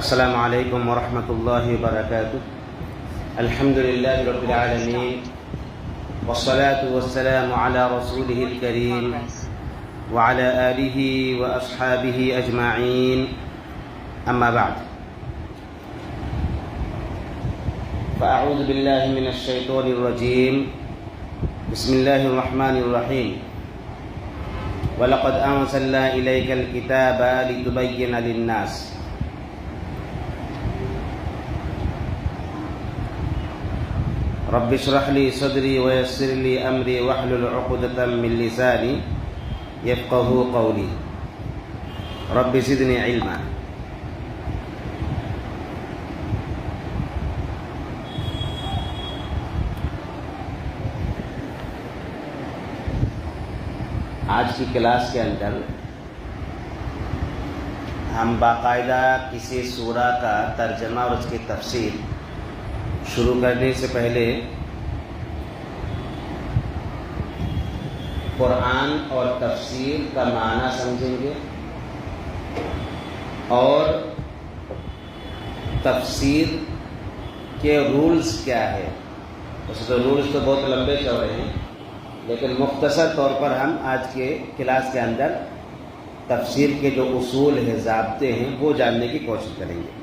السلام علیکم ورحمۃ اللہ وبرکاتہ۔ الحمد للہ رب العالمین والصلاة والسلام علی رسولہ الکریم وعلی آلہ واصحابہ اجمعین، اما بعد فاعوذ باللہ من الشیطان الرجیم، بسم اللہ الرحمن الرحیم۔ وَلَقَدْ أَنزَلْنَا إِلَيْكَ الْكِتَابَ لِتُبَيِّنَ لِلنَّاسِ رب اشرح لي صدري ويسر لي أمري واحلل عقدة من لساني يفقهوا قولي رب زدني علما۔ آج کی کلاس کے اندر ہم باقاعدہ کسی سورہ کا ترجمہ اور اس کی تفسیر شروع کرنے سے پہلے قرآن اور تفسیر کا معنی سمجھیں گے اور تفسیر کے رولز کیا ہے۔ ویسے تو رولز تو بہت لمبے چوڑے ہیں، لیکن مختصر طور پر ہم آج کے کلاس کے اندر تفسیر کے جو اصول ہیں، ضابطے ہیں، وہ جاننے کی کوشش کریں گے۔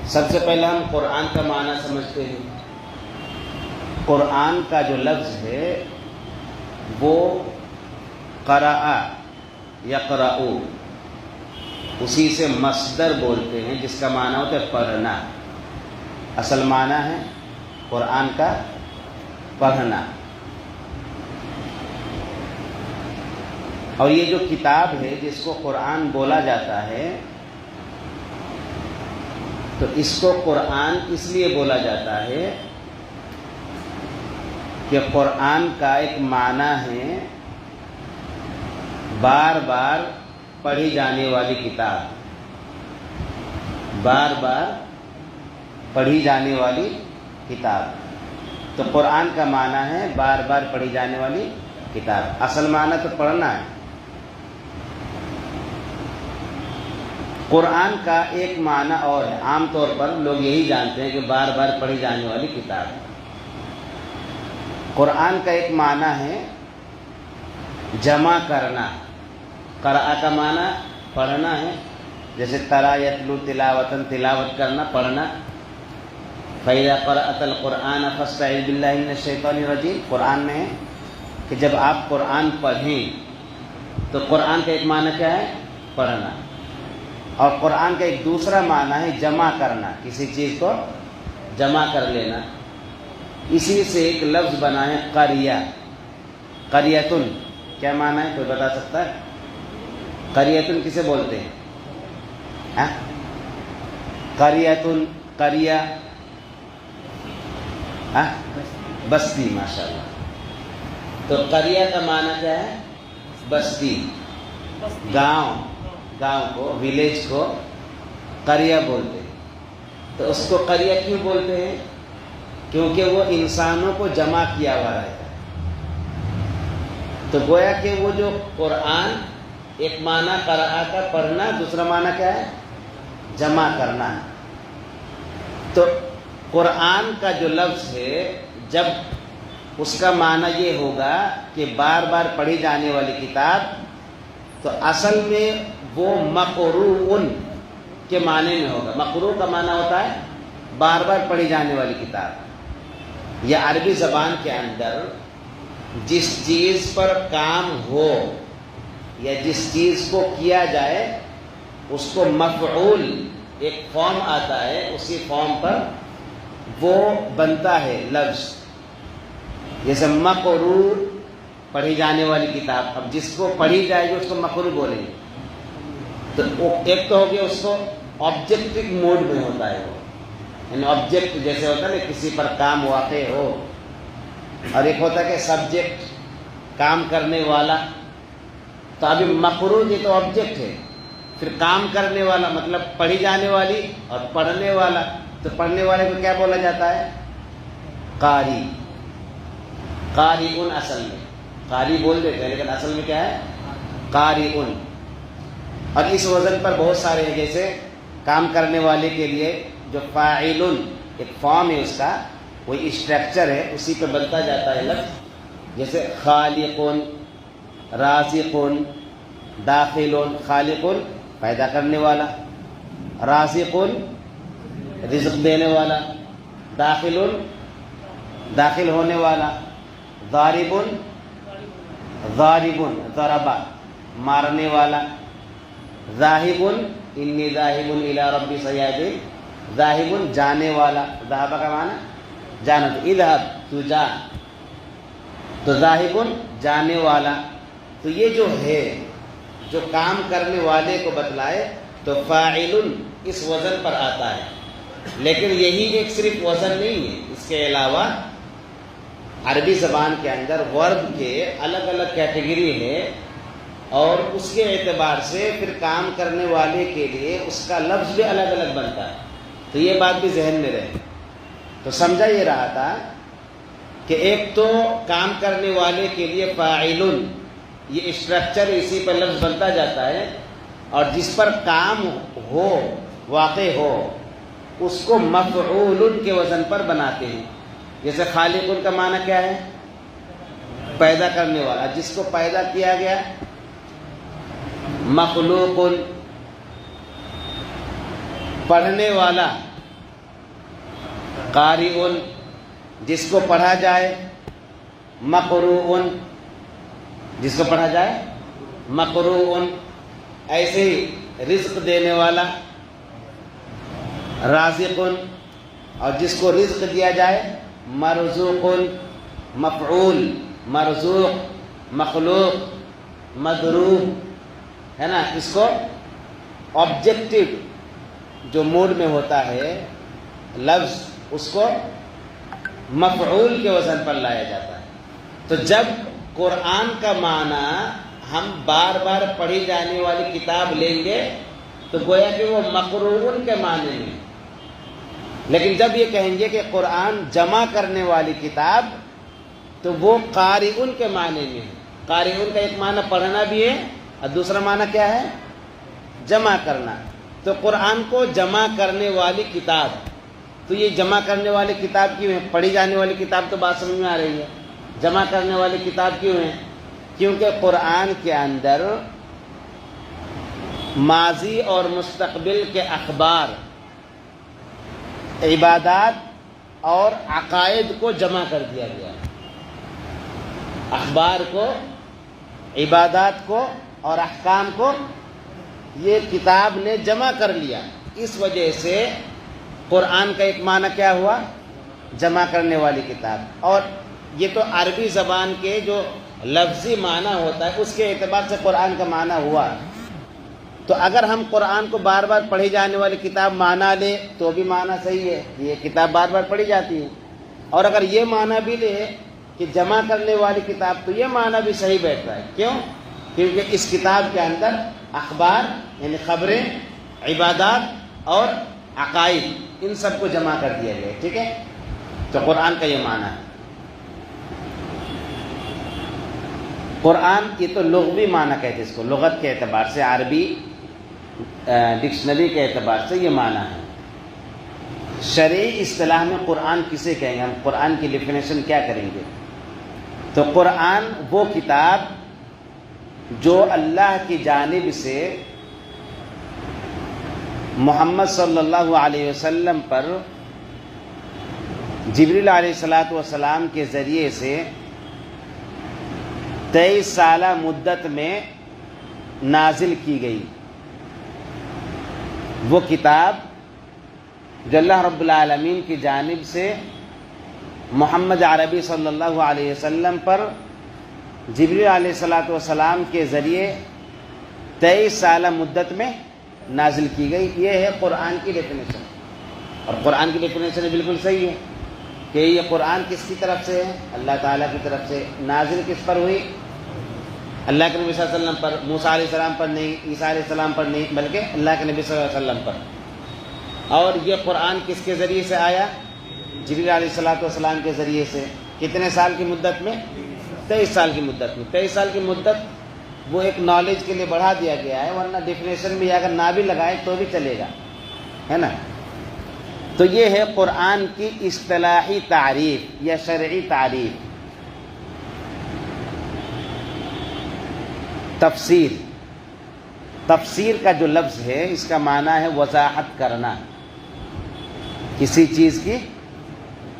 سب سے پہلے ہم قرآن کا معنی سمجھتے ہیں۔ قرآن کا جو لفظ ہے وہ قرأ یقرأ، اسی سے مصدر بولتے ہیں جس کا معنی ہوتا ہے پڑھنا۔ اصل معنی ہے قرآن کا پڑھنا۔ اور یہ جو کتاب ہے جس کو قرآن بولا جاتا ہے، تو اس کو قرآن اس لیے بولا جاتا ہے کہ قرآن کا ایک معنی ہے بار بار پڑھی جانے والی کتاب، بار بار پڑھی جانے والی کتاب۔ تو قرآن کا معنی ہے بار بار پڑھی جانے والی کتاب۔ اصل معنی تو پڑھنا ہے۔ قرآن کا ایک معنی اور ہے، عام طور پر لوگ یہی جانتے ہیں کہ بار بار پڑھی جانے والی کتاب۔ قرآن کا ایک معنی ہے جمع کرنا۔ قرأ کا معنی پڑھنا ہے، جیسے تلا یتلو تلاوتاً، تلاوت کرنا، پڑھنا۔ فَإِذَا قَرَأْتَ الْقُرْآنَ فَاسْتَعِذْ بِاللَّهِ مِنَ الشَّيْطَانِ الرَّجِيمِ۔ قرآن میں ہے کہ جب آپ قرآن پڑھیں تو قرآن کا ایک معنی کیا ہے؟ پڑھنا۔ اور قرآن کا ایک دوسرا معنی ہے جمع کرنا، کسی چیز کو جمع کر لینا۔ اسی سے ایک لفظ بنا ہے قریہ۔ قریۃن کیا معنی ہے؟ کوئی بتا سکتا ہے؟ قریۃن کسے بولتے ہیں؟ قریۃن، قریہ، بستی۔ ماشاءاللہ۔ تو قریہ کا معنی کیا ہے؟ بستی، گاؤں۔ گاؤں کو، ولیج کو قریہ بولتے ہیں۔ تو اس کو قریہ کیوں بولتے ہیں؟ کیونکہ وہ انسانوں کو جمع کیا ہوا رہتا ہے۔ تو گویا کہ وہ جو قرآن، ایک معنی قرأ کا پڑھنا، دوسرا معنی کیا ہے؟ جمع کرنا ہے۔ تو قرآن کا جو لفظ ہے، جب اس کا معنی یہ ہوگا کہ بار بار پڑھی جانے والی کتاب، تو اصل میں وہ مقروء کے معنی میں ہوگا۔ مقروء کا معنی ہوتا ہے بار بار پڑھی جانے والی کتاب۔ یا عربی زبان کے اندر جس چیز پر کام ہو یا جس چیز کو کیا جائے، اس کو مفعول، ایک فارم آتا ہے، اسی فارم پر وہ بنتا ہے لفظ۔ جیسے مقروء پڑھی جانے والی کتاب، اب جس کو پڑھی جائے گی اس کو مقروء بولیں گے۔ تو ایک تو ہو گیا اس کو آبجیکٹو موڈ میں ہوتا ہے، وہ یعنی آبجیکٹ جیسے ہوتا ہے نا، کسی پر کام واقع ہو، اور ایک ہوتا ہے کہ سبجیکٹ، کام کرنے والا۔ تو ابھی مقروء یہ تو آبجیکٹ ہے، پھر کام کرنے والا مطلب پڑھی جانے والی، اور پڑھنے والا، تو پڑھنے والے کو کیا بولا جاتا ہے؟ قاری۔ قاریٌ اصل میں قاری بول دیتے ہیں، لیکن اصل میں کیا ہے؟ قاریٌ۔ اور اس وزن پر بہت سارے ہیں، جیسے کام کرنے والے کے لیے جو فاعل ایک فارم ہے، اس کا وہی اسٹرکچر ہے، اسی پہ بنتا جاتا ہے لفظ، جیسے خالق، رازق، داخل، خالق پیدا کرنے والا، رازق رزق دینے والا، داخل داخل ہونے والا، ضارب ضارب ضربا مارنے والا، ذاہب انی ذاہب الی ربی سیہدین، ذاہب جانے والا، ذہب کا معنی جانا، تو اذهب تو جا، تو ذاہب جانے والا۔ تو یہ جو ہے جو کام کرنے والے کو بتلائے تو فاعل اس وزن پر آتا ہے، لیکن یہی ایک صرف وزن نہیں ہے، اس کے علاوہ عربی زبان کے اندر ورب کے الگ الگ کیٹیگری ہے، اور اس کے اعتبار سے پھر کام کرنے والے کے لیے اس کا لفظ بھی الگ الگ بنتا ہے، تو یہ بات بھی ذہن میں رہے۔ تو سمجھا یہ رہا تھا کہ ایک تو کام کرنے والے کے لیے فاعل، یہ اسٹرکچر اسی پر لفظ بنتا جاتا ہے، اور جس پر کام ہو واقع ہو اس کو مفعول کے وزن پر بناتے ہیں۔ جیسے خالق کا معنی کیا ہے؟ پیدا کرنے والا، جس کو پیدا کیا گیا۔ مخلوق پڑھنے والا، قاری جس کو پڑھا جائے، مقروء جس کو پڑھا جائے، مقروء۔ ایسے ہی رزق دینے والا، رازق، اور جس کو رزق دیا جائے، مرزوق، مفعول، مرزوق، مخلوق، مضروب، ہے نا۔ اس کو آبجیکٹو جو موڈ میں ہوتا ہے لفظ، اس کو مفعول کے وزن پر لایا جاتا ہے۔ تو جب قرآن کا معنی ہم بار بار پڑھی جانے والی کتاب لیں گے تو گویا کہ وہ مقروء کے معنی میں، لیکن جب یہ کہیں گے کہ قرآن جمع کرنے والی کتاب تو وہ قارئ کے معنی میں ہے۔ قارئ کا ایک معنی پڑھنا بھی ہے، اور دوسرا معنی کیا ہے؟ جمع کرنا۔ تو قرآن کو جمع کرنے والی کتاب، تو یہ جمع کرنے والی کتاب کیوں ہے؟ پڑھی جانے والی کتاب تو بات سمجھ میں آ رہی ہے، جمع کرنے والی کتاب کیوں ہے؟ کیونکہ قرآن کے اندر ماضی اور مستقبل کے اخبار، عبادات اور عقائد کو جمع کر دیا گیا ہے۔ اخبار کو، عبادات کو اور احکام کو یہ کتاب نے جمع کر لیا، اس وجہ سے قرآن کا ایک معنی کیا ہوا؟ جمع کرنے والی کتاب۔ اور یہ تو عربی زبان کے جو لفظی معنی ہوتا ہے اس کے اعتبار سے قرآن کا معنی ہوا۔ تو اگر ہم قرآن کو بار بار پڑھی جانے والی کتاب مانا لیں تو بھی معنی صحیح ہے، یہ کتاب بار بار پڑھی جاتی ہے، اور اگر یہ معنی بھی لیں کہ جمع کرنے والی کتاب تو یہ معنی بھی صحیح بیٹھ رہا ہے۔ کیوں؟ کیونکہ اس کتاب کے اندر اخبار یعنی خبریں، عبادات اور عقائد، ان سب کو جمع کر دیا گیا ہے، ٹھیک ہے؟ تو قرآن کا یہ معنی ہے۔ قرآن کی تو لغوی معنی کہتے ہیں اس کو، لغت کے اعتبار سے، عربی ڈکشنری کے اعتبار سے یہ معنی ہے۔ شرعی اصطلاح میں قرآن کسے کہیں گے؟ ہم قرآن کی ڈیفینیشن کیا کریں گے؟ تو قرآن وہ کتاب جو اللہ کی جانب سے محمد صلی اللہ علیہ وسلم پر جبریل علیہ السلام کے ذریعے سے 23 سالہ مدت میں نازل کی گئی، وہ کتاب جو اللہ رب العالمین کی جانب سے محمد عربی صلی اللہ علیہ وسلم پر جبریل علیہ السلام کے ذریعے 23 سالہ مدت میں نازل کی گئی۔ یہ ہے قرآن کی ڈیفینیشن، اور قرآن کی ڈیفینیشن بالکل صحیح ہے کہ یہ قرآن کس کی طرف سے ہے؟ اللہ تعالیٰ کی طرف سے۔ نازل کس پر ہوئی؟ اللہ کے نبی صلی اللہ علیہ وسلم پر، موسیٰ علیہ السلام پر نہیں، عیسیٰ علیہ السلام پر نہیں، بلکہ اللہ کے نبی صلی اللہ علیہ وسلم پر۔ اور یہ قرآن کس کے ذریعے سے آیا؟ جبریل علیہ السلام کے ذریعے سے۔ کتنے سال کی مدت میں؟ 23 سال کی مدت میں۔ 23 سال کی مدت وہ ایک نالج کے لیے بڑھا دیا گیا ہے، ورنہ ڈیفینیشن بھی اگر نہ بھی لگائے تو بھی چلے گا، ہے نا۔ تو یہ ہے قرآن کی اصطلاحی تعریف یا شرعی تعریف۔ تفسیر، تفسیر کا جو لفظ ہے اس کا معنی ہے وضاحت کرنا، کسی چیز کی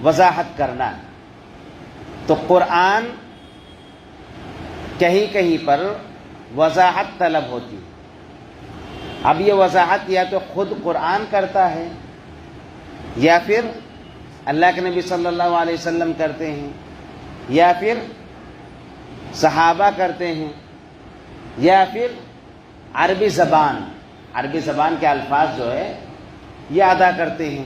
وضاحت کرنا۔ تو قرآن کہیں کہیں پر وضاحت طلب ہوتی ہے۔ اب یہ وضاحت یا تو خود قرآن کرتا ہے یا پھر اللہ کے نبی صلی اللہ علیہ وسلم کرتے ہیں، یا پھر صحابہ کرتے ہیں، یا پھر عربی زبان کے الفاظ جو ہے یہ ادا کرتے ہیں۔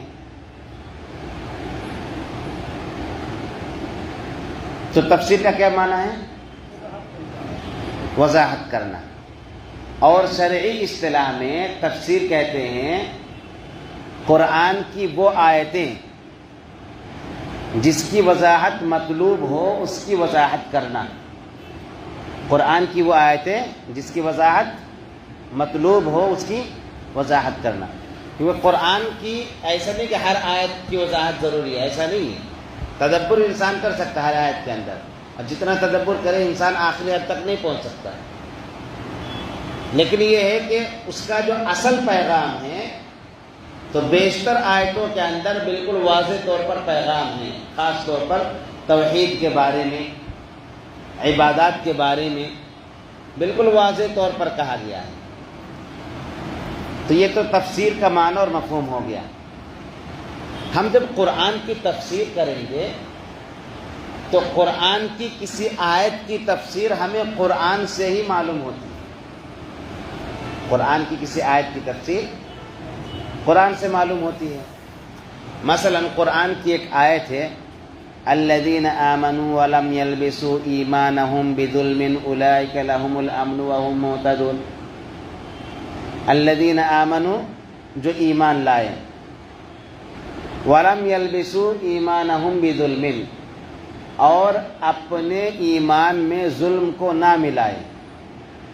تو تفسیر کا کیا معنی ہے؟ وضاحت کرنا۔ اور شرعی اصطلاح میں تفسیر کہتے ہیں قرآن کی وہ آیتیں جس کی وضاحت مطلوب ہو اس کی وضاحت کرنا۔ قرآن کی وہ آیتیں جس کی وضاحت مطلوب ہو اس کی وضاحت کرنا۔ کیونکہ قرآن کی ایسا نہیں کہ ہر آیت کی وضاحت ضروری ہے، ایسا نہیں ہے۔ تدبر انسان کر سکتا ہے ہر آیت کے اندر، اور جتنا تدبر کرے انسان آخری حد تک نہیں پہنچ سکتا ہے، لیکن یہ ہے کہ اس کا جو اصل پیغام ہے تو بیشتر آیتوں کے اندر بالکل واضح طور پر پیغام ہے، خاص طور پر توحید کے بارے میں، عبادات کے بارے میں بالکل واضح طور پر کہا گیا ہے۔ تو یہ تو تفسیر کا معنی اور مفہوم ہو گیا۔ ہم جب قرآن کی تفسیر کریں گے تو قرآن کی کسی آیت کی تفسیر ہمیں قرآن سے ہی معلوم ہوتی ہے۔ قرآن کی کسی آیت کی تفسیر قرآن سے معلوم ہوتی ہے۔ مثلا قرآن کی ایک آیت ہے الذین آمنوا ولم یلبسوا ایمانہم بظلم اولئک لہم الامن وہم مہتدون۔ الذین آمنوا، جو ایمان لائے، ولم یلبسوا ایمانہم بظلم، اور اپنے ایمان میں ظلم کو نہ ملائے،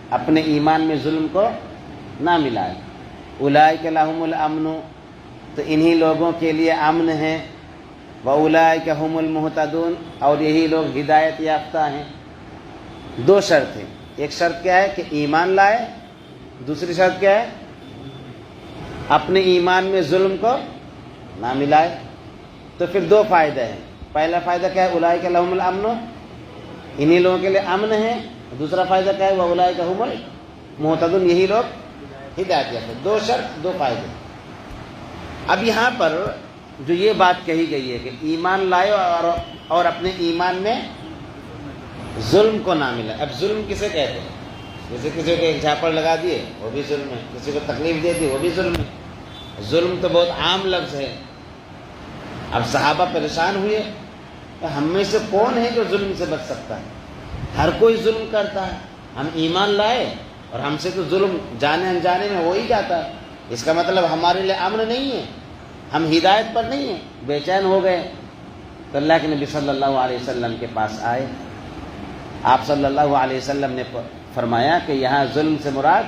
اپنے ایمان میں ظلم کو نہ ملائے۔ اولئک لہم الامن، تو انہی لوگوں کے لیے امن ہے، وَأُولَئِكَ هُمُ الْمُهْتَدُونَ، اور یہی لوگ ہدایت یافتہ ہیں۔ دو شرط ہیں، ایک شرط کیا ہے کہ ایمان لائے، دوسری شرط کیا ہے اپنے ایمان میں ظلم کو نہ ملائے۔ تو پھر دو فائدے ہیں۔ پہلا فائدہ کیا ہے؟ اولئک لہم الامن، انہی لوگوں کے لیے امن ہے۔ دوسرا فائدہ کیا ہے؟ وَأُولَئِكَ هُمُ الْمُهْتَدُونَ، یہی لوگ ہدایت یافتہ۔ دو شرط، دو فائدے۔ اب یہاں پر جو یہ بات کہی گئی ہے کہ ایمان لائے اور اپنے ایمان میں ظلم کو نہ ملا۔ اب ظلم کسے کہتے ہیں؟ جیسے کسی کو ایک جھاپڑ لگا دیے وہ بھی ظلم ہے، کسی کو تکلیف دے دی وہ بھی ظلم ہے۔ ظلم تو بہت عام لفظ ہے۔ اب صحابہ پریشان ہوئے کہ ہم میں سے کون ہے جو ظلم سے بچ سکتا ہے؟ ہر کوئی ظلم کرتا ہے، ہم ایمان لائے اور ہم سے تو ظلم جانے انجانے میں ہو ہی جاتا ہے، اس کا مطلب ہمارے لیے امن نہیں ہے، ہم ہدایت پر نہیں ہیں۔ بے چین ہو گئے تو اللہ کے نبی صلی اللہ علیہ وسلم کے پاس آئے۔ آپ صلی اللہ علیہ وسلم نے فرمایا کہ یہاں ظلم سے مراد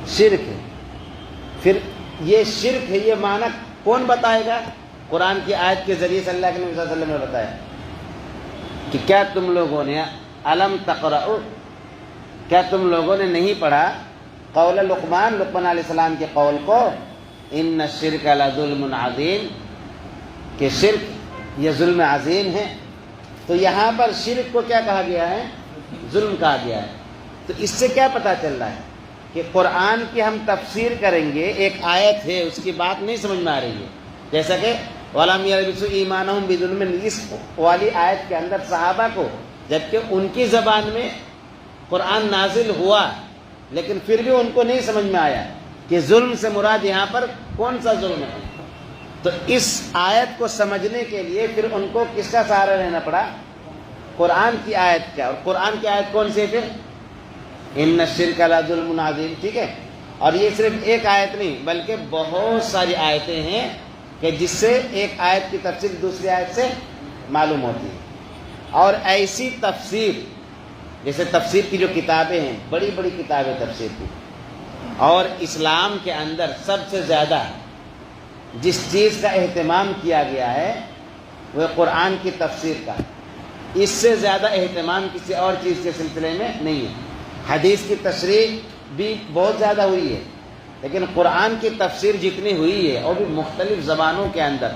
شرک ہے۔ پھر یہ شرک ہے، یہ معنی کون بتائے گا؟ قرآن کی آیت کے ذریعے سے اللہ کے نبی صلی اللہ علیہ وسلم نے بتایا کہ کیا تم لوگوں نے الم تقرؤ، کیا تم لوگوں نے نہیں پڑھا قول لقمان علیہ السلام کے قول کو، ان الشرک لظلم عظیم، کہ شرک یہ ظلم عظیم ہے۔ تو یہاں پر شرک کو کیا کہا گیا ہے؟ ظلم کہا گیا ہے۔ تو اس سے کیا پتہ چل رہا ہے کہ قرآن کی ہم تفسیر کریں گے، ایک آیت ہے اس کی بات نہیں سمجھ میں آ رہی ہے، جیسا کہ وَلَمْ يَلْبِسُوا إِيمَانَهُمْ بِظُلْمٍ، اس والی آیت کے اندر صحابہ کو جبکہ ان کی زبان میں قرآن نازل ہوا لیکن پھر بھی ان کو نہیں سمجھ میں آیا کہ ظلم سے مراد یہاں پر کون سا ظلم ہے۔ تو اس آیت کو سمجھنے کے لیے پھر ان کو کس کا سہارا لینا پڑا؟ قرآن کی آیت کا۔ اور قرآن کی آیت کون سی ہے پھر؟ ان الشرک لظلم عظیم، ٹھیک ہے۔ اور یہ صرف ایک آیت نہیں بلکہ بہت ساری آیتیں ہیں کہ جس سے ایک آیت کی تفسیر دوسری آیت سے معلوم ہوتی ہے۔ اور ایسی تفسیر جیسے تفسیر کی جو کتابیں ہیں، بڑی بڑی کتابیں تفسیر کی، اور اسلام کے اندر سب سے زیادہ جس چیز کا اہتمام کیا گیا ہے وہ قرآن کی تفسیر کا، اس سے زیادہ اہتمام کسی اور چیز کے سلسلے میں نہیں ہے۔ حدیث کی تشریح بھی بہت زیادہ ہوئی ہے، لیکن قرآن کی تفسیر جتنی ہوئی ہے اور بھی مختلف زبانوں کے اندر،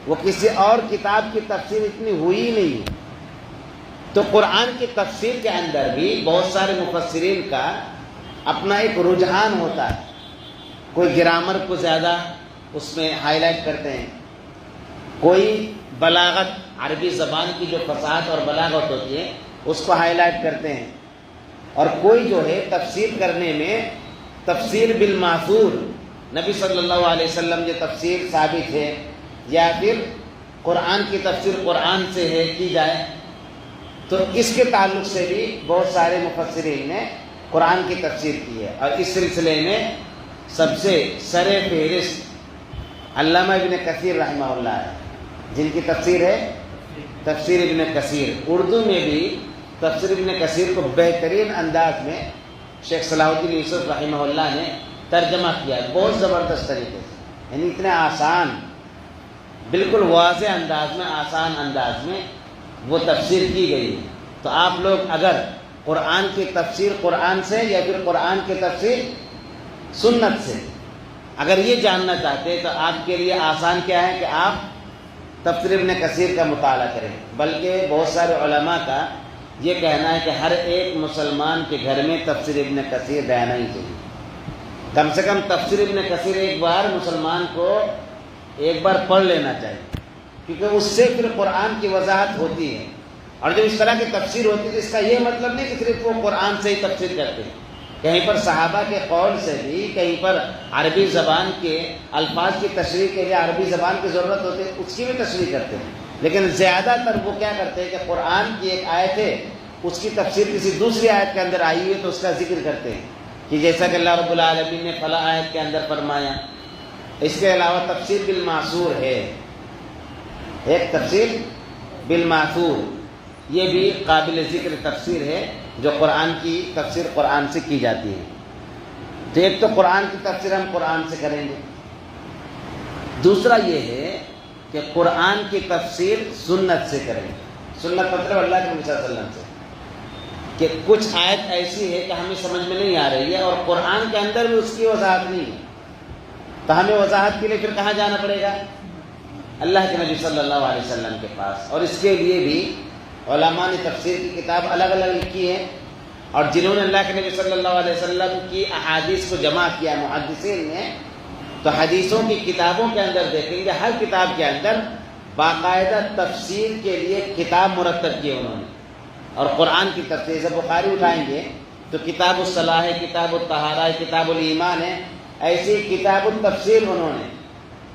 وہ کسی اور کتاب کی تفسیر اتنی ہوئی نہیں ہے۔ تو قرآن کی تفسیر کے اندر بھی بہت سارے مفسرین کا اپنا ایک رجحان ہوتا ہے، کوئی گرامر کو زیادہ اس میں ہائی لائٹ کرتے ہیں، کوئی بلاغت، عربی زبان کی جو فصاحت اور بلاغت ہوتی ہے اس کو ہائی لائٹ کرتے ہیں، اور کوئی جو ہے تفسیر کرنے میں تفسیر بالماثور، نبی صلی اللہ علیہ وسلم جو تفسیر ثابت ہے، یا پھر قرآن کی تفسیر قرآن سے ہے کی جائے، تو اس کے تعلق سے بھی بہت سارے مفسرین نے قرآن کی تفسیر کی ہے۔ اور اس سلسلے میں سب سے سر فہرست علامہ ابن کثیر رحمہ اللہ ہے، جن کی تفسیر ہے تفسیر ابن کثیر۔ اردو میں بھی تفسیر ابن کثیر کو بہترین انداز میں شیخ صلاح الدین یوسف رحمہ اللہ نے ترجمہ کیا ہے، بہت زبردست طریقے سے، یعنی اتنے آسان، بالکل واضح انداز میں، آسان انداز میں وہ تفسیر کی گئی ہے۔ تو آپ لوگ اگر قرآن کی تفسیر قرآن سے یا پھر قرآن کی تفسیر سنت سے اگر یہ جاننا چاہتے ہیں تو آپ کے لیے آسان کیا ہے کہ آپ تفسیر ابن کثیر کا مطالعہ کریں، بلکہ بہت سارے علماء کا یہ کہنا ہے کہ ہر ایک مسلمان کے گھر میں تفسیر ابن کثیر رہنا ہی چاہیے، کم سے کم تفسیر ابن کثیر ایک بار مسلمان کو ایک بار پڑھ لینا چاہیے، کیونکہ اس سے پھر قرآن کی وضاحت ہوتی ہے۔ اور جب اس طرح کی تفسیر ہوتی ہے تو اس کا یہ مطلب نہیں کہ صرف وہ قرآن سے ہی تفسیر کرتے ہیں، کہیں پر صحابہ کے قول سے بھی، کہیں پر عربی زبان کے الفاظ کی تشریح کے لیے عربی زبان کی ضرورت ہوتی ہے، اس کی بھی تشریح کرتے ہیں، لیکن زیادہ تر وہ کیا کرتے ہیں کہ قرآن کی ایک آیت ہے، اس کی تفسیر کسی دوسری آیت کے اندر آئی ہوئی ہے تو اس کا ذکر کرتے ہیں، کہ جیسا کہ اللہ رب العالمین نے فلاں آیت کے اندر فرمایا۔ اس کے علاوہ تفسیر بالمعثور ہے، ایک تفسیر بالمعثور، یہ بھی قابل ذکر تفسیر ہے جو قرآن کی تفسیر قرآن سے کی جاتی ہے۔ تو ایک تو قرآن کی تفسیر ہم قرآن سے کریں گے، دوسرا یہ ہے کہ قرآن کی تفسیر سنت سے کریں گے۔ سنت مطلب اللہ کے نبی صلی اللہ علیہ وسلم سے، کہ کچھ آیت ایسی ہے کہ ہمیں سمجھ میں نہیں آ رہی ہے اور قرآن کے اندر بھی اس کی وضاحت نہیں ہے، تو ہمیں وضاحت کے لیے پھر کہاں جانا پڑے گا؟ اللہ کے نبی صلی اللہ علیہ وسلم کے پاس۔ اور اس کے لیے بھی علماء نے تفسیر کی کتاب الگ الگ لکھی ہے، اور جنہوں نے اللہ کے نبی صلی اللہ علیہ وسلم کی احادیث کو جمع کیا محدثین نے، تو حدیثوں کی کتابوں کے اندر دیکھیں گے ہر کتاب کے اندر باقاعدہ تفسیر کے لیے کتاب مرتب کی انہوں نے۔ اور قرآن کی تفسیر جب بخاری اٹھائیں گے تو کتاب الصلاح ہے، کتاب الطہارہ ہے، کتاب الایمان ہے، ایسی کتاب التفسیر انہوں نے۔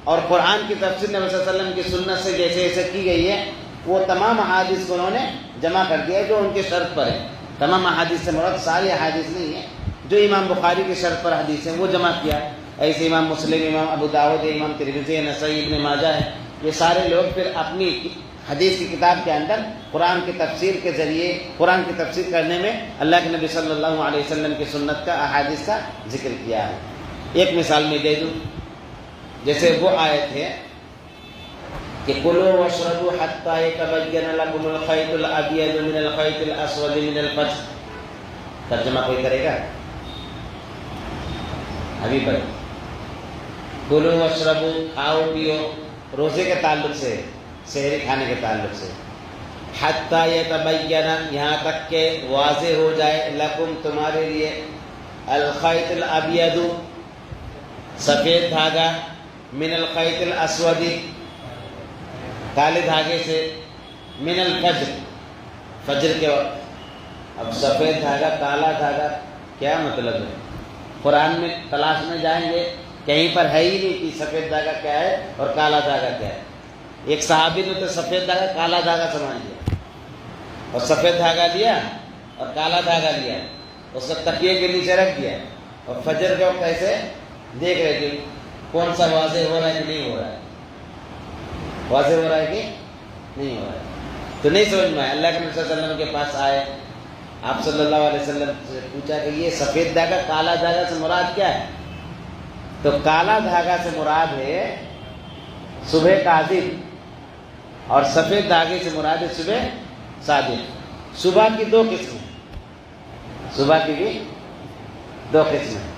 اور قرآن کی تفسیر نبی صلی اللہ علیہ وسلم کی سنت سے جیسے جیسے کی گئی ہے وہ تمام احادیث کو انہوں نے جمع کر دیا جو ان کی شرط پر ہے۔ تمام احادیث سے مراد ساری احادیث نہیں ہے، جو امام بخاری کی شرط پر حدیث ہیں وہ جمع کیا۔ ایسے امام مسلم، امام ابو داؤد، امام ترمذی، نسائی، ابن ماجہ ہے، یہ سارے لوگ پھر اپنی حدیث کی کتاب کے اندر قرآن کی تفسیر کے ذریعے قرآن کی تفسیر کرنے میں اللہ کے نبی صلی اللہ علیہ وسلم کی سنت کا، احادیث کا ذکر کیا ہے۔ ایک مثال میں دے دوں، جیسے وہ آیت ہے کہ کلوا واشربوا حتى يتبين لكم الخيط الابيض من الخيط الاسود من الفجر، ترجمہ کوئی کرے گا؟ ابھی بھائی، کلوا واشربوا، کھاؤ پیو، روزے کے تعلق سے، سحری کھانے کے تعلق سے، حتى يتبين، یہاں تک کہ واضح ہو جائے، لکم تمہارے لیے، الخيط الابيض سفید دھاگا، من الخيط الاسود کالے دھاگے سے، من الفجر فجر کے وقت۔ اب سفید دھاگا کالا دھاگا کیا مطلب ہے؟ قرآن میں تلاش میں جائیں گے کہیں پر ہے ہی نہیں کہ سفید دھاگا کیا ہے اور کالا دھاگا کیا ہے۔ ایک صحابی نے تو سفید دھاگا کالا دھاگا سمجھ لیا اور سفید دھاگا لیا اور کالا دھاگا لیا، اس کو تکیے کے نیچے رکھ دیا اور فجر کے وقت ایسے دیکھ رہے تھے کون سا واضح ہو رہا ہے کہ نہیں ہو رہا ہے، واضح ہو رہا ہے کہ نہیں ہو رہا ہے، تو نہیں سمجھ میں آیا۔ اللہ کے نبی صلی اللہ علیہ وسلم کے پاس آئے آپ صلی اللہ علیہ وسلم سے پوچھا کہ یہ سفید دھاگا کالا دھاگا سے مراد کیا ہے؟ تو کالا دھاگا سے مراد ہے صبح کاذب، اور سفید دھاگے سے مراد ہے صبح صادق۔ صبح کی دو قسمیں، صبح کی بھی دو قسمیں،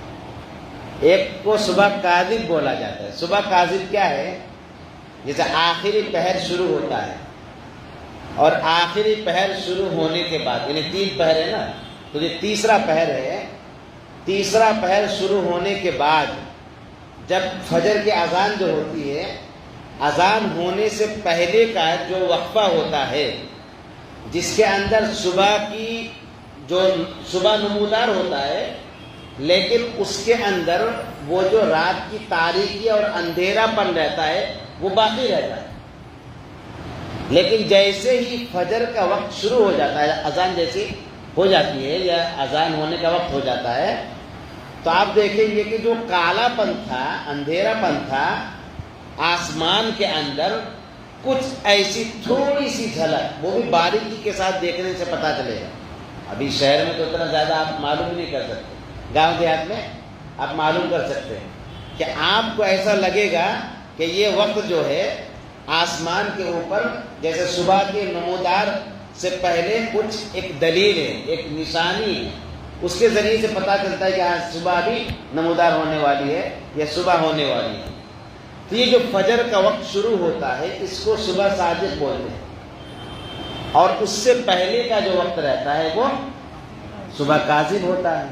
ایک کو صبح کاذب بولا جاتا ہے۔ صبح کاذب کیا ہے؟ جیسے آخری پہر شروع ہوتا ہے، اور آخری پہر شروع ہونے کے بعد، یعنی 3 پہر ہے نا، تو یہ تیسرا پہر ہے، تیسرا پہر شروع ہونے کے بعد جب فجر کی اذان جو ہوتی ہے، اذان ہونے سے پہلے کا جو وقفہ ہوتا ہے، جس کے اندر صبح کی جو صبح نمودار ہوتا ہے، لیکن اس کے اندر وہ جو رات کی تاریکی اور اندھیرا پن رہتا ہے وہ باقی رہتا ہے۔ لیکن جیسے ہی فجر کا وقت شروع ہو جاتا ہے، اذان جیسی ہو جاتی ہے یا اذان ہونے کا وقت ہو جاتا ہے، تو آپ دیکھیں گے کہ جو کالا پن تھا، اندھیرا پن تھا آسمان کے اندر، کچھ ایسی تھوڑی سی جھلک، وہ بھی باریکی کے ساتھ دیکھنے سے پتہ چلے گا۔ ابھی شہر میں تو اتنا زیادہ آپ معلوم نہیں کر سکتے، گاؤں دیہات میں آپ معلوم کر سکتے ہیں کہ آپ کو ایسا لگے گا کہ یہ وقت جو ہے آسمان کے اوپر جیسے صبح کے نمودار سے پہلے کچھ ایک دلیل ہے، ایک نشانی ہے، اس کے ذریعے سے پتہ چلتا ہے کہ ہاں صبح بھی نمودار ہونے والی ہے یا صبح ہونے والی ہے۔ تو یہ جو فجر کا وقت شروع ہوتا ہے اس کو صبح صادق بولتے ہیں، اور اس سے پہلے کا جو وقت رہتا ہے وہ صبح کاذب ہوتا ہے۔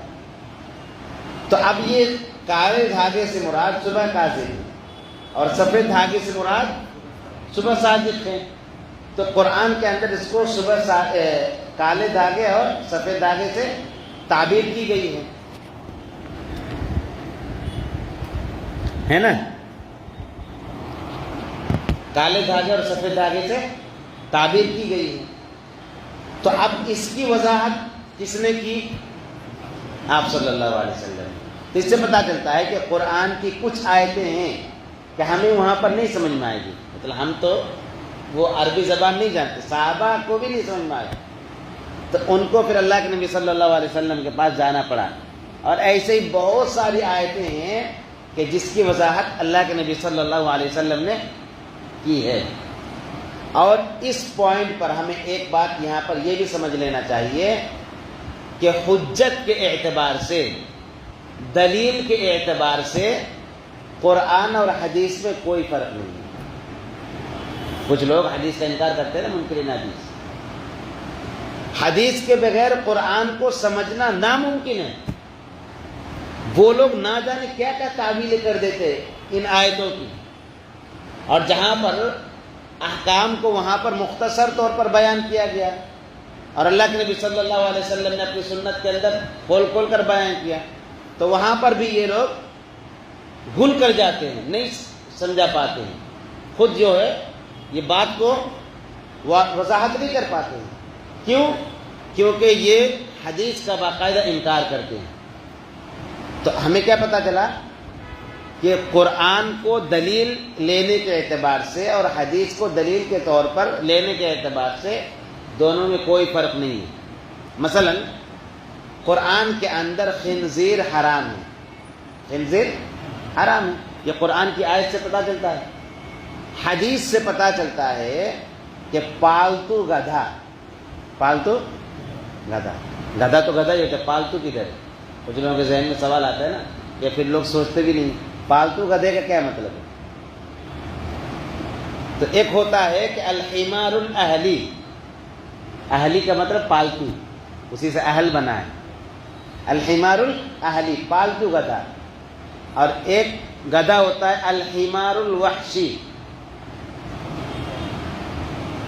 تو اب یہ کالے دھاگے سے مراد صبح کاذب ہے اور سفید دھاگے سے مراد صبح صادق ہے۔ تو قرآن کے اندر اس کو صبح کالے دھاگے اور سفید دھاگے سے تعبیر کی گئی ہے نا؟ کالے دھاگے اور سفید دھاگے سے تعبیر کی گئی ہے۔ تو اب اس کی وضاحت کس نے کی؟ آپ صلی اللہ علیہ وسلم۔ تو اس سے پتہ چلتا ہے کہ قرآن کی کچھ آیتیں ہیں کہ ہمیں وہاں پر نہیں سمجھ میں آئے گی، مطلب ہم تو وہ عربی زبان نہیں جانتے، صحابہ کو بھی نہیں سمجھ میں آئے، تو ان کو پھر اللہ کے نبی صلی اللہ علیہ وسلم کے پاس جانا پڑا۔ اور ایسے ہی بہت ساری آیتیں ہیں کہ جس کی وضاحت اللہ کے نبی صلی اللہ علیہ وسلم نے کی ہے۔ اور اس پوائنٹ پر ہمیں ایک بات یہاں پر یہ بھی سمجھ لینا چاہیے کہ حجت کے اعتبار سے، دلیل کے اعتبار سے قرآن اور حدیث میں کوئی فرق نہیں ہے۔ کچھ لوگ حدیث کا انکار کرتے ہیں نا، منکرین حدیث، حدیث کے بغیر قرآن کو سمجھنا ناممکن ہے۔ وہ لوگ نہ جانے کیا کیا تعویلیں کر دیتے ان آیتوں کی، اور جہاں پر احکام کو وہاں پر مختصر طور پر بیان کیا گیا، اور اللہ کے نبی صلی اللہ علیہ وسلم نے اپنی سنت کے اندر کھول کھول کر بیان کیا، تو وہاں پر بھی یہ لوگ بھول کر جاتے ہیں، نہیں سمجھا پاتے ہیں، خود جو ہے یہ بات کو وضاحت نہیں کر پاتے ہیں۔ کیوں؟ کیونکہ یہ حدیث کا باقاعدہ انکار کرتے ہیں۔ تو ہمیں کیا پتہ چلا کہ قرآن کو دلیل لینے کے اعتبار سے اور حدیث کو دلیل کے طور پر لینے کے اعتبار سے دونوں میں کوئی فرق نہیں ہے۔ مثلا قرآن کے اندر خنزیر حرام ہے، خنزیر حرام ہے، یہ قرآن کی آیت سے پتہ چلتا ہے۔ حدیث سے پتہ چلتا ہے کہ پالتو گدھا، پالتو گدھا، گدھا تو گدھا ہی ہوتا ہے، پالتو کدھر ہے؟ کچھ لوگوں کے ذہن میں سوال آتا ہے نا، یا پھر لوگ سوچتے بھی نہیں پالتو گدھے کا کیا مطلب ہے۔ تو ایک ہوتا ہے کہ الحمار الاہلی، اہلی کا مطلب پالتو، اسی سے اہل بنا ہے، الحمار الاہلی پالتو گدھا، اور ایک گدھا ہوتا ہے الحمار الوحشی،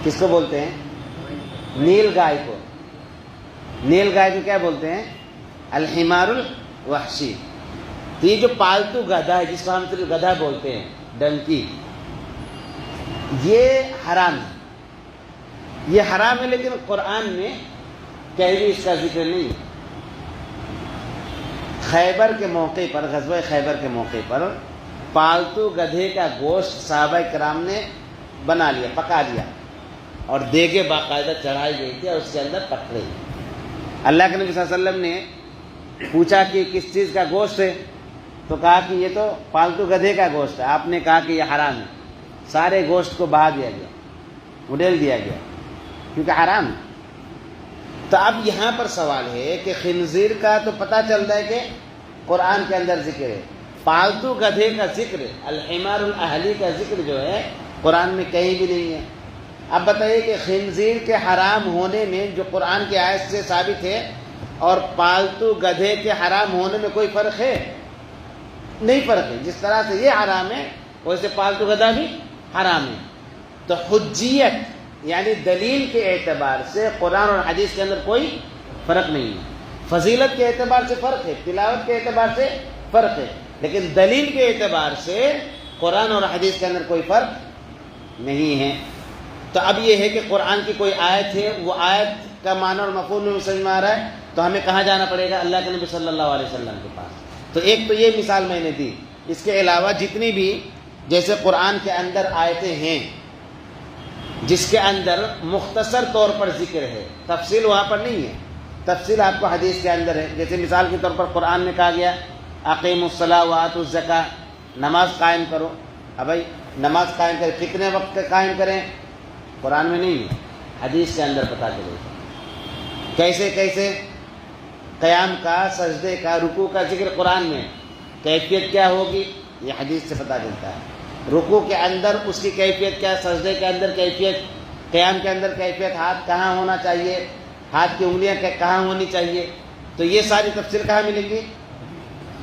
کس کو بولتے ہیں؟ نیل گائے کو، نیل گائے کو کیا بولتے ہیں؟ الحمار الوحشی۔ تو یہ جو پالتو گدھا ہے جس کو ہم صرف گدھا بولتے ہیں، ڈنکی، یہ حرام ہے، یہ حرام ہے، لیکن قرآن میں کہیں بھی اس کا ذکر نہیں۔ خیبر کے موقع پر، غزوہ خیبر کے موقع پر پالتو گدھے کا گوشت صحابہ کرام نے بنا لیا، پکا لیا، اور دیگیں باقاعدہ چڑھائی گئی تھی اور اس کے اندر پک رہی، اللہ کے نبی صلی اللہ علیہ وسلم نے پوچھا کہ کس چیز کا گوشت ہے، تو کہا کہ یہ تو پالتو گدھے کا گوشت ہے. آپ نے کہا کہ یہ حرام ہے. سارے گوشت کو بہا دیا گیا، اڈیل دیا گیا، کیونکہ حرام ہے. تو اب یہاں پر سوال ہے کہ خنزیر کا تو پتہ چلتا ہے کہ قرآن کے اندر ذکر ہے، پالتو گدھے کا ذکر، الحمار الاہلی کا ذکر جو ہے قرآن میں کہیں بھی نہیں ہے. اب بتائیے کہ خنزیر کے حرام ہونے میں جو قرآن کی آیت سے ثابت ہے اور پالتو گدھے کے حرام ہونے میں کوئی فرق ہے؟ نہیں فرق ہے. جس طرح سے یہ حرام ہے ویسے پالتو گدھا بھی حرام ہے. تو حجیت یعنی دلیل کے اعتبار سے قرآن اور حدیث کے اندر کوئی فرق نہیں ہے. فضیلت کے اعتبار سے فرق ہے، تلاوت کے اعتبار سے فرق ہے، لیکن دلیل کے اعتبار سے قرآن اور حدیث کے اندر کوئی فرق نہیں ہے. تو اب یہ ہے کہ قرآن کی کوئی آیت ہے، وہ آیت کا معنی اور مفہوم میں سمجھ میں آ رہا ہے، تو ہمیں کہاں جانا پڑے گا؟ اللہ کے نبی صلی اللہ علیہ وسلم کے پاس. تو ایک تو یہ مثال میں نے دی. اس کے علاوہ جتنی بھی جیسے قرآن کے اندر آیتیں ہیں جس کے اندر مختصر طور پر ذکر ہے، تفصیل وہاں پر نہیں ہے، تفصیل آپ کو حدیث کے اندر ہے. جیسے مثال کے طور پر قرآن میں کہا گیا اقیموا الصلاۃ وآتوا الزکاۃ، نماز قائم کرو. اب بھائی نماز قائم کریں، کتنے وقت قائم کریں؟ قرآن میں نہیں ہے، حدیث کے اندر پتہ چلے گا. کیسے کیسے قیام کا، سجدے کا، رکوع کا ذکر قرآن میں، کیفیت کیا ہوگی یہ حدیث سے پتہ چلتا ہے. رکوع کے اندر اس کی کیفیت کیا، سجدے کے اندر کیفیت، قیام کے اندر کیفیت، ہاتھ کہاں ہونا چاہیے، ہاتھ کی انگلیاں کہاں ہونی چاہیے. تو یہ ساری تفصیل کہاں ملے گی؟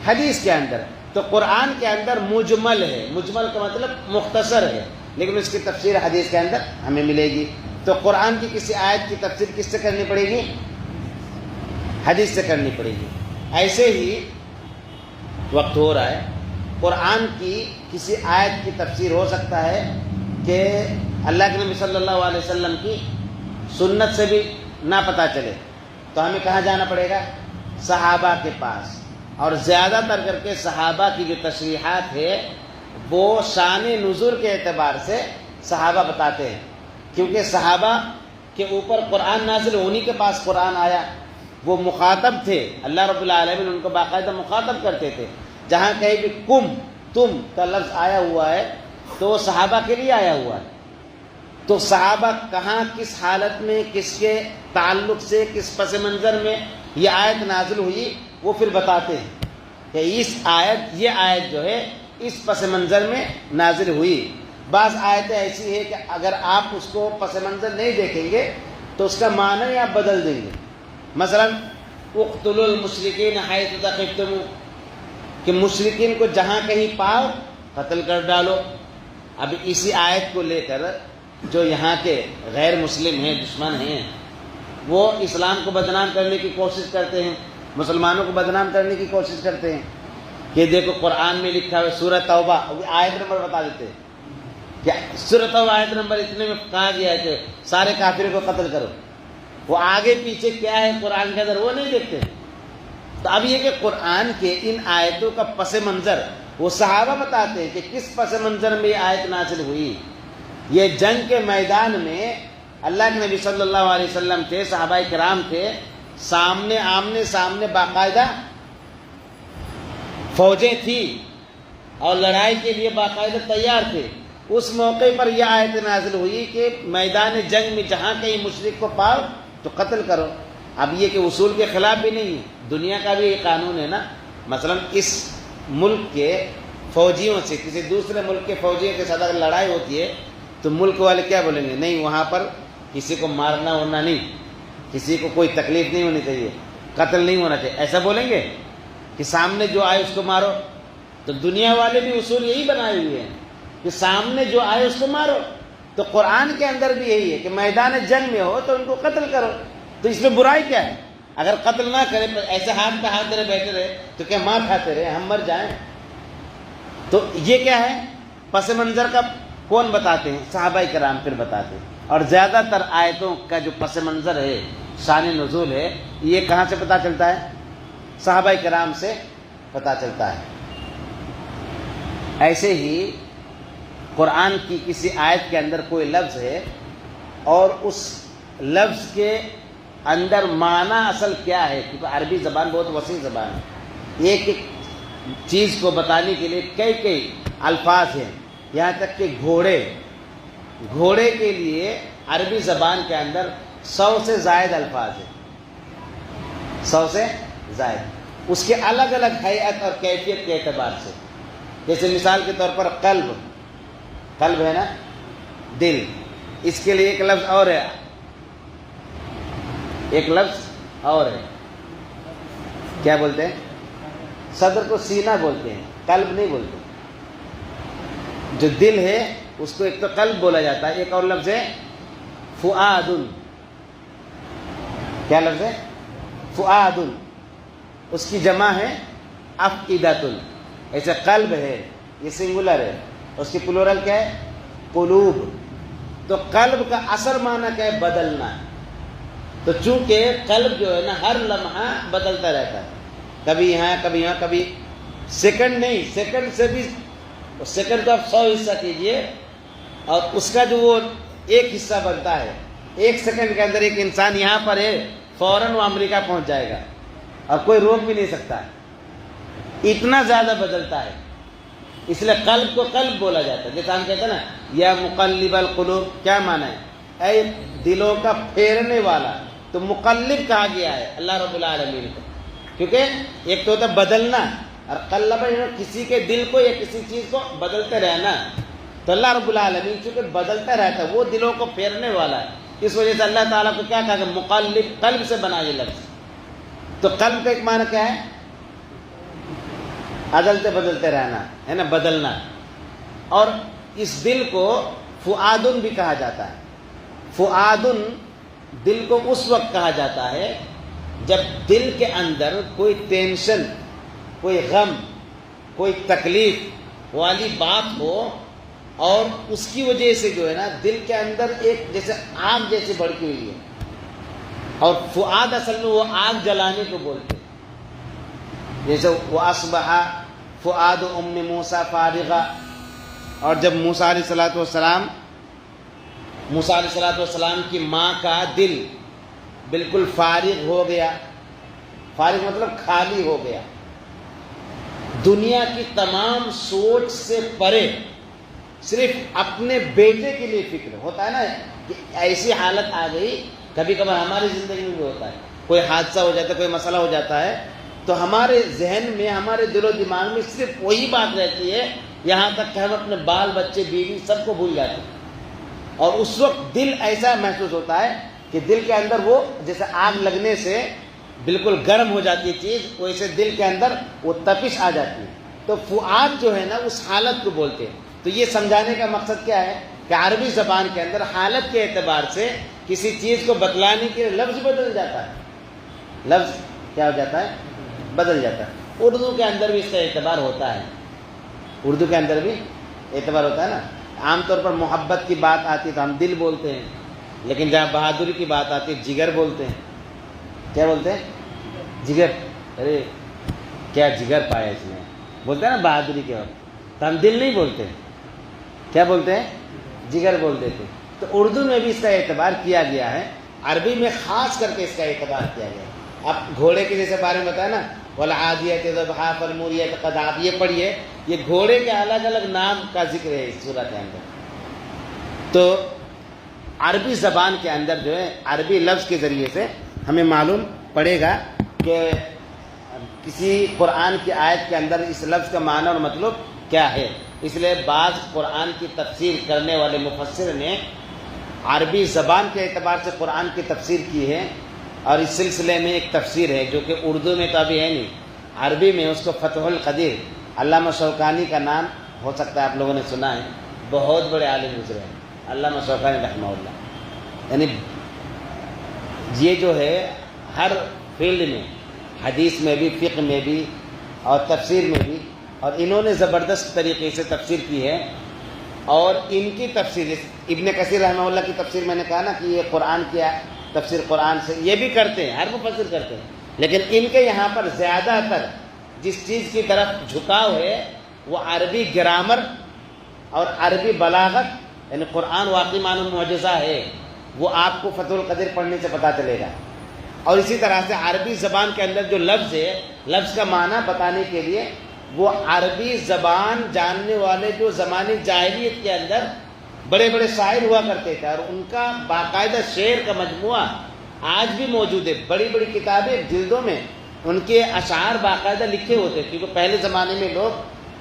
حدیث کے اندر. تو قرآن کے اندر مجمل ہے، مجمل کا مطلب مختصر ہے، لیکن اس کی تفسیر حدیث کے اندر ہمیں ملے گی. تو قرآن کی کسی آیت کی تفسیر کس سے کرنی پڑے گی؟ حدیث سے کرنی پڑے گی. ایسے ہی وقت ہو رہا ہے، قرآن کی کسی آیت کی تفسیر ہو سکتا ہے کہ اللہ کے نبی صلی اللہ علیہ وسلم کی سنت سے بھی نہ پتہ چلے، تو ہمیں کہاں جانا پڑے گا؟ صحابہ کے پاس. اور زیادہ تر کر کے صحابہ کی جو تشریحات ہے وہ شان نزول کے اعتبار سے صحابہ بتاتے ہیں، کیونکہ صحابہ کے اوپر قرآن نازل، انہی کے پاس قرآن آیا، وہ مخاطب تھے. اللہ رب العالمین ان کو باقاعدہ مخاطب کرتے تھے. جہاں کہیں بھی کم، تم کا لفظ آیا ہوا ہے تو وہ صحابہ کے لیے آیا ہوا ہے. تو صحابہ کہاں، کس حالت میں، کس کے تعلق سے، کس پس منظر میں یہ آیت نازل ہوئی، وہ پھر بتاتے ہیں کہ یہ آیت جو ہے اس پس منظر میں نازل ہوئی. بعض آیتیں ایسی ہیں کہ اگر آپ اس کو پس منظر نہیں دیکھیں گے تو اس کا معنی آپ بدل دیں گے. مثلا اقتلوا المشرکین حیث ثقفتموہ، کہ مشرکین کو جہاں کہیں پاؤ قتل کر ڈالو. اب اسی آیت کو لے کر جو یہاں کے غیر مسلم ہیں، دشمن ہیں، وہ اسلام کو بدنام کرنے کی کوشش کرتے ہیں، مسلمانوں کو بدنام کرنے کی کوشش کرتے ہیں کہ دیکھو قرآن میں لکھا ہے سورہ توبہ، آیت نمبر بتا دیتے ہیں کہ سورہ توبہ آیت نمبر اتنے میں کہا گیا ہے کہ سارے کافروں کو قتل کرو. وہ آگے پیچھے کیا ہے قرآن کے اندر وہ نہیں دیکھتے. تو اب یہ کہ قرآن کے ان آیتوں کا پس منظر وہ صحابہ بتاتے ہیں کہ کس پس منظر میں یہ آیت نازل ہوئی. یہ جنگ کے میدان میں اللہ کے نبی صلی اللہ علیہ وسلم تھے، صحابہ کرام تھے، سامنے آمنے سامنے باقاعدہ فوجیں تھیں اور لڑائی کے لیے باقاعدہ تیار تھے. اس موقع پر یہ آیت نازل ہوئی کہ میدان جنگ میں جہاں کہیں مشرک کو پاؤ تو قتل کرو. اب یہ کہ اصول کے خلاف بھی نہیں ہے، دنیا کا بھی یہ قانون ہے نا. مثلا اس ملک کے فوجیوں سے کسی دوسرے ملک کے فوجیوں کے ساتھ اگر لڑائی ہوتی ہے تو ملک والے کیا بولیں گے؟ نہیں، وہاں پر کسی کو مارنا ہونا نہیں، کسی کو کوئی تکلیف نہیں ہونی چاہیے، قتل نہیں ہونا چاہیے، ایسا بولیں گے کہ سامنے جو آئے اس کو مارو. تو دنیا والے بھی اصول یہی بنائے ہوئے ہیں کہ سامنے جو آئے اس کو مارو. تو قرآن کے اندر بھی یہی ہے کہ میدان جنگ میں ہو تو ان کو قتل کرو. تو اس میں برائی کیا ہے؟ اگر قتل نہ کرے، ایسے ہاتھ پہ ہاتھ رہے بیٹھے رہے تو کیا مار کھاتے رہے، ہم مر جائیں؟ تو یہ کیا ہے؟ پس منظر کا کون بتاتے ہیں؟ صحابہ کرام پھر بتاتے ہیں. اور زیادہ تر آیتوں کا جو پس منظر ہے، شان نزول ہے، یہ کہاں سے پتہ چلتا ہے؟ صحابہ کرام سے پتہ چلتا ہے. ایسے ہی قرآن کی کسی آیت کے اندر کوئی لفظ ہے اور اس لفظ کے اندر معنی اصل کیا ہے، کیونکہ عربی زبان بہت وسیع زبان ہے، ایک ایک چیز کو بتانے کے لیے کئی الفاظ ہیں، یہاں تک کہ گھوڑے کے لیے عربی زبان کے اندر 100 سے زائد الفاظ ہیں، 100 سے زائد، اس کے الگ الگ حیت اور کیفیت کے اعتبار سے. جیسے مثال کے طور پر قلب ہے نا، دل، اس کے لیے ایک لفظ اور ہے، کیا بولتے ہیں؟ صدر کو سینہ بولتے ہیں، قلب نہیں بولتے. جو دل ہے اس کو ایک تو قلب بولا جاتا ہے، ایک اور لفظ ہے فؤاد. کیا لفظ ہے؟ فؤاد. اس کی جمع ہے افئدۃ. ایسے قلب ہے، یہ سنگولر ہے، اس کی پلورل کیا ہے؟ قلوب. تو قلب کا اصل معنی کیا ہے؟ بدلنا. تو چونکہ قلب جو ہے نا ہر لمحہ بدلتا رہتا ہے، کبھی یہاں کبھی یہاں، کبھی سیکنڈ نہیں، سیکنڈ سے بھی، سیکنڈ تو آپ 100 حصہ کیجئے اور اس کا جو وہ ایک حصہ بنتا ہے، ایک سیکنڈ کے اندر ایک انسان یہاں پر ہے، فوراً وہ امریکہ پہنچ جائے گا اور کوئی روک بھی نہیں سکتا ہے، اتنا زیادہ بدلتا ہے. اس لیے قلب کو قلب بولا جاتا ہے. جیسے ہم کہتے ہیں نا یا مقلب القلوب، کیا معنی ہے؟ اے دلوں کا پھیرنے والا. تو مقلب کہا گیا ہے اللہ رب العالمین کو، کیونکہ ایک تو ہوتا ہے بدلنا، اور قلب کسی کے دل کو یا کسی چیز کو بدلتے رہنا. تو اللہ رب العالمین چونکہ بدلتا رہتا ہے، وہ دلوں کو پھیرنے والا ہے، اس وجہ سے اللہ تعالیٰ کو کیا کہا کہ مقلب، قلب سے بنا یہ لفظ. تو قلب کا ایک معنی کیا ہے؟ عدلتے بدلتے رہنا ہے نا، بدلنا. اور اس دل کو فؤادن بھی کہا جاتا ہے. فؤادن دل کو اس وقت کہا جاتا ہے جب دل کے اندر کوئی ٹینشن، کوئی غم، کوئی تکلیف والی بات ہو، اور اس کی وجہ سے جو ہے نا دل کے اندر ایک جیسے آگ جیسی بھڑکی ہوئی ہے. اور فؤاد اصل میں وہ آگ جلانے کو بولتے ہیں. جیسے وَأَصْبَحَ فُؤَادُ أُمِّ مُوسَىٰ فَارِغًا، اور جب موسیٰ علیہ السلام کی ماں کا دل بالکل فارغ ہو گیا. فارغ مطلب خالی ہو گیا، دنیا کی تمام سوچ سے پرے، صرف اپنے بیٹے کے لیے فکر. ہوتا ہے نا کہ ایسی حالت آ گئی، کبھی کبھار ہماری زندگی میں بھی ہوتا ہے، کوئی حادثہ ہو جاتا ہے، کوئی مسئلہ ہو جاتا ہے، تو ہمارے ذہن میں، ہمارے دل و دماغ میں صرف وہی بات رہتی ہے، یہاں تک کہ ہم اپنے بال بچے بیوی سب کو بھول جاتے ہیں. اور اس وقت دل ایسا محسوس ہوتا ہے کہ دل کے اندر وہ جیسے آگ لگنے سے بالکل گرم ہو جاتی ہے چیز، ویسے دل کے اندر وہ تپش آ جاتی ہے. تو فؤاد جو ہے نا اس حالت کو بولتے ہیں. تو یہ سمجھانے کا مقصد کیا ہے کہ عربی زبان کے اندر حالت کے اعتبار سے کسی چیز کو بتلانے کے لیے لفظ بدل جاتا ہے. لفظ کیا ہو جاتا ہے؟ بدل جاتا ہے. اردو کے اندر بھی اس کا اعتبار ہوتا ہے، اردو کے اندر بھی اعتبار ہوتا ہے نا. عام طور پر محبت کی بات آتی ہے تو ہم دل بولتے ہیں، لیکن جہاں بہادری کی بات آتی ہے جگر بولتے ہیں. کیا بولتے ہیں؟ جگر. ارے کیا جگر پایا اس نے، بولتے ہیں نا بہادری کے وقت. تو ہم دل نہیں بولتے، کیا بولتے ہیں؟ جگر بول دیتے. تو اردو میں بھی اس کا اعتبار کیا گیا ہے، عربی میں خاص کر کے اس کا اعتبار کیا گیا ہے. اب گھوڑے کے جیسے بارے میں بتایا نا، وَالْعَادِيَاتِ ضَبْحًا فَالْمُورِيَاتِ قَدْحًا، آپ یہ پڑھیے، یہ گھوڑے کے الگ الگ نام کا ذکر ہے اس سورۃ کے اندر. تو عربی زبان کے اندر جو ہے عربی لفظ کے ذریعے سے ہمیں معلوم پڑے گا کہ کسی قرآن کی آیت کے اندر اس لفظ کا معنی اور مطلب کیا ہے. اس لیے بعض قرآن کی تفسیر کرنے والے مفسر نے عربی زبان کے اعتبار سے قرآن کی تفسیر کی ہے، اور اس سلسلے میں ایک تفسیر ہے جو کہ اردو میں تو ابھی ہے نہیں، عربی میں اس کو فتح القدیر، علامہ شوکانی کا نام ہو سکتا ہے آپ لوگوں نے سنا ہے، بہت بڑے عالم گزرے ہیں علامہ شوکانی رحمہ اللہ. یعنی یہ جو ہے ہر فیلڈ میں، حدیث میں بھی، فقہ میں بھی اور تفسیر میں بھی، اور انہوں نے زبردست طریقے سے تفسیر کی ہے. اور ان کی تفسیر، ابن کثیر رحمہ اللہ کی تفسیر میں نے کہا نا کہ یہ قرآن کی تفسیر قرآن سے، یہ بھی کرتے ہیں، ہر مفسر کرتے ہیں، لیکن ان کے یہاں پر زیادہ تر جس چیز کی طرف جھکاؤ ہے وہ عربی گرامر اور عربی بلاغت، یعنی قرآن واقعی معنی معجزہ ہے، وہ آپ کو فتح القدیر پڑھنے سے پتہ چلے گا. اور اسی طرح سے عربی زبان کے اندر جو لفظ ہے، لفظ کا معنی بتانے کے لیے وہ عربی زبان جاننے والے جو زمانے جاہلیت کے اندر بڑے بڑے شاعر ہوا کرتے تھے، اور ان کا باقاعدہ شعر کا مجموعہ آج بھی موجود ہے، بڑی بڑی کتابیں جلدوں میں ان کے اشعار باقاعدہ لکھے ہوتے، کیونکہ پہلے زمانے میں لوگ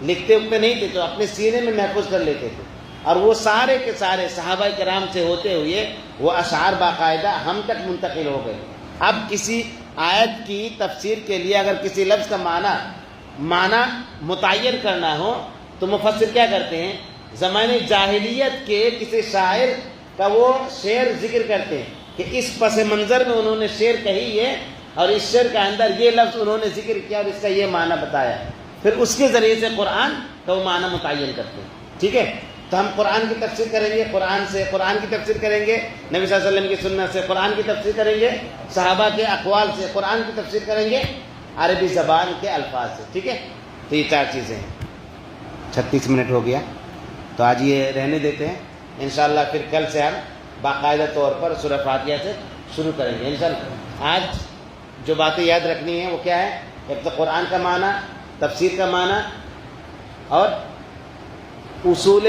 لکھتے اکھتے نہیں تھے تو اپنے سینے میں محفوظ کر لیتے تھے، اور وہ سارے کے سارے صحابہ کرام سے ہوتے ہوئے وہ اشعار باقاعدہ ہم تک منتقل ہو گئے۔ اب کسی آیت کی تفسیر کے لیے اگر کسی لفظ کا معنی متعین کرنا ہو تو مفسر کیا کرتے ہیں؟ زمانے جاہلیت کے کسی شاعر کا وہ شعر ذکر کرتے ہیں کہ اس پس منظر میں انہوں نے شعر کہی ہے، اور اس شعر کے اندر یہ لفظ انہوں نے ذکر کیا اور اس کا یہ معنی بتایا، پھر اس کے ذریعے سے قرآن کا وہ معنی متعین کرتے ہیں۔ ٹھیک ہے، تو ہم قرآن کی تفسیر کریں گے، قرآن کی تفسیر کریں گے، نبی صلی اللہ علیہ وسلم کی سنت سے قرآن کی تفسیر کریں گے، صحابہ کے اقوال سے قرآن کی تفسیر کریں گے، عربی زبان کے الفاظ سے۔ ٹھیک ہے، تو یہ 4 چیزیں ہیں۔ 36 منٹ ہو گیا، تو آج یہ رہنے دیتے ہیں، انشاءاللہ پھر کل سے ہم باقاعدہ طور پر سورہ فاتحہ سے شروع کریں گے انشاءاللہ۔ آج جو باتیں یاد رکھنی ہیں وہ کیا ہے؟ ایک تو قرآن کا معنی، تفسیر کا معنی، اور اصول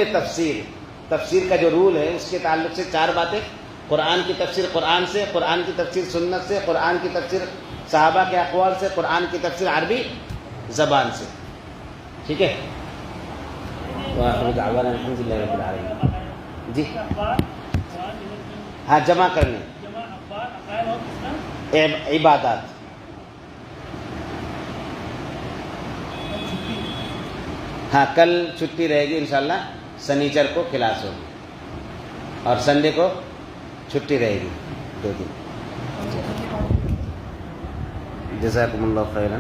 تفسیر کا جو رول ہے اس کے تعلق سے 4 باتیں: قرآن کی تفسیر قرآن سے، قرآن کی تفسیر سنت سے، قرآن کی تفسیر صحابہ کے اقوال سے، قرآن کی تفسیر عربی زبان سے۔ ٹھیک ہے، وآخر دعوانا الحمد للہ رب العالمین۔ جی ہاں، جمع کرنے عبادات۔ ہاں، کل چھٹی رہے گی انشاءاللہ، سنیچر کو کلاس ہوگی اور سنڈے کو چھٹی رہے گی، 2 دن۔ جزاکم اللہ خیرا۔